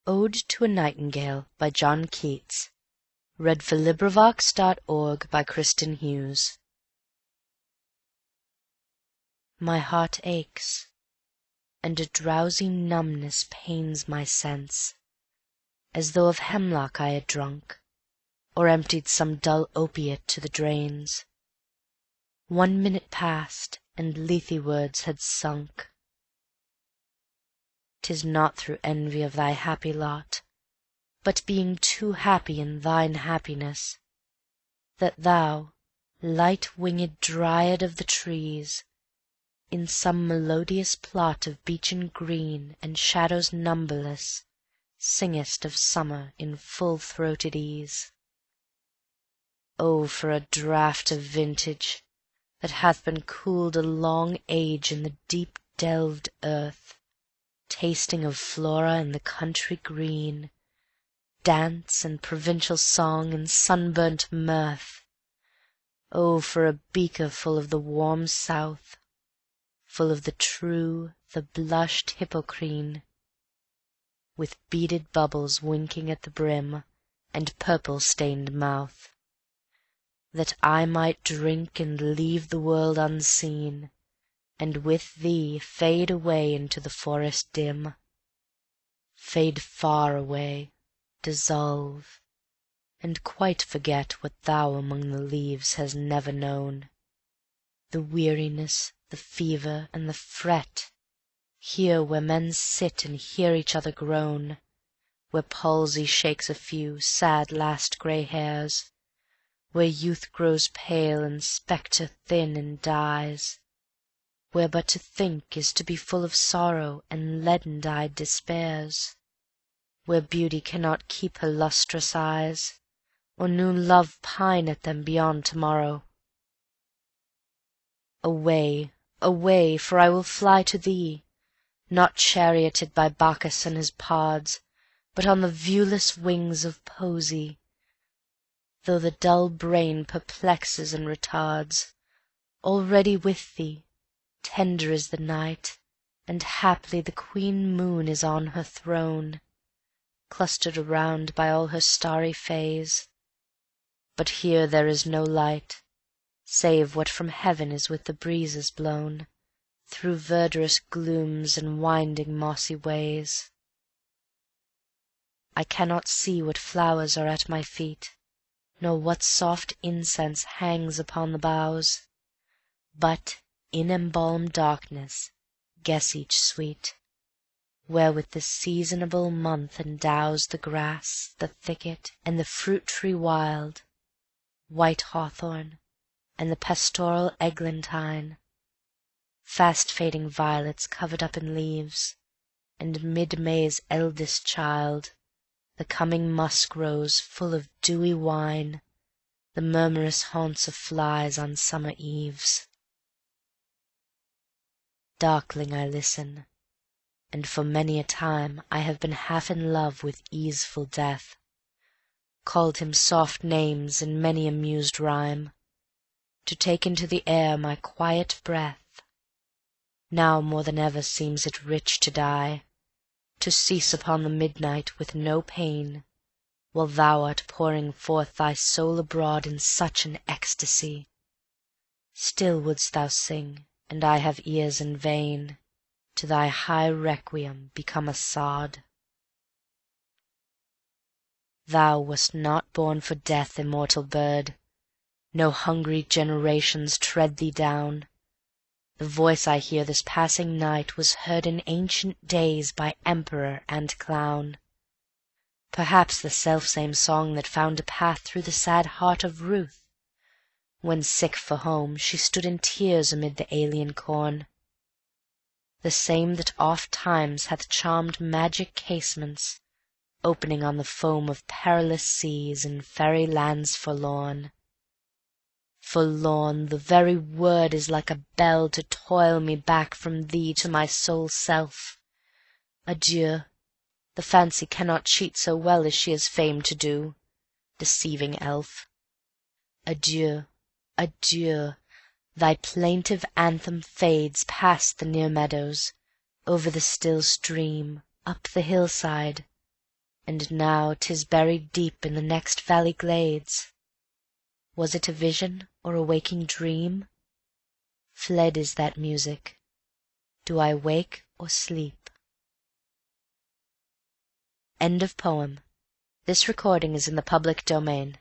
Ode to a Nightingale by John Keats. LibriVox.org. My heart aches, and a drowsy numbness pains my sense, as though of hemlock I had drunk, or emptied some dull opiate to the drains. 1 minute passed, and Lethe-wards had sunk. 'Tis not through envy of thy happy lot, but being too happy in thine happiness, that thou, light-winged dryad of the trees, in some melodious plot of beechen green and shadows numberless, singest of summer in full-throated ease. Oh, for a draught of vintage, that hath been cooled a long age in the deep-delved earth, tasting of Flora and the country green, dance and provincial song and sunburnt mirth! Oh, for a beaker full of the warm south, full of the true, the blush'd Hippocrene, with beaded bubbles winking at the brim, and purple-stained mouth, that I might drink and leave the world unseen, and with thee fade away into the forest dim, fade far away, dissolve, and quite forget what thou among the leaves hast never known, the weariness, the fever, and the fret, here where men sit and hear each other groan, where palsy shakes a few sad last grey hairs, where youth grows pale and spectre thin and dies, where but to think is to be full of sorrow and leaden-dyed despairs, where beauty cannot keep her lustrous eyes, or new love pine at them beyond tomorrow. Away, away, for I will fly to thee, not charioted by Bacchus and his pards, but on the viewless wings of poesy, though the dull brain perplexes and retards. Already with thee, tender is the night, and haply the queen moon is on her throne, clustered around by all her starry fays. But here there is no light, save what from heaven is with the breezes blown, through verdurous glooms and winding mossy ways. I cannot see what flowers are at my feet, nor what soft incense hangs upon the boughs, but in embalmed darkness guess each sweet, wherewith the seasonable month endows the grass, the thicket, and the fruit-tree wild, white hawthorn, and the pastoral eglantine, fast-fading violets covered up in leaves, and mid-May's eldest child, the coming musk-rose full of dewy wine, the murmurous haunts of flies on summer eves. Darkling I listen, and for many a time I have been half in love with easeful Death, called him soft names in many a mused rhyme, to take into the air my quiet breath. Now more than ever seems it rich to die, to cease upon the midnight with no pain, while thou art pouring forth thy soul abroad in such an ecstasy. Still wouldst thou sing, and I have ears in vain, to thy high requiem become a sod. Thou wast not born for death, immortal bird, no hungry generations tread thee down. The voice I hear this passing night was heard in ancient days by emperor and clown, perhaps the selfsame song that found a path through the sad heart of Ruth, when sick for home she stood in tears amid the alien corn, the same that oft times hath charmed magic casements, opening on the foam of perilous seas in fairy lands forlorn. Forlorn, the very word is like a bell to toil me back from thee to my sole self. Adieu, the fancy cannot cheat so well as she is famed to do, deceiving elf. Adieu, adieu, thy plaintive anthem fades past the near meadows, over the still stream, up the hillside, and now 'tis buried deep in the next valley glades. Was it a vision or a waking dream? Fled is that music. Do I wake or sleep? End of poem. This recording is in the public domain.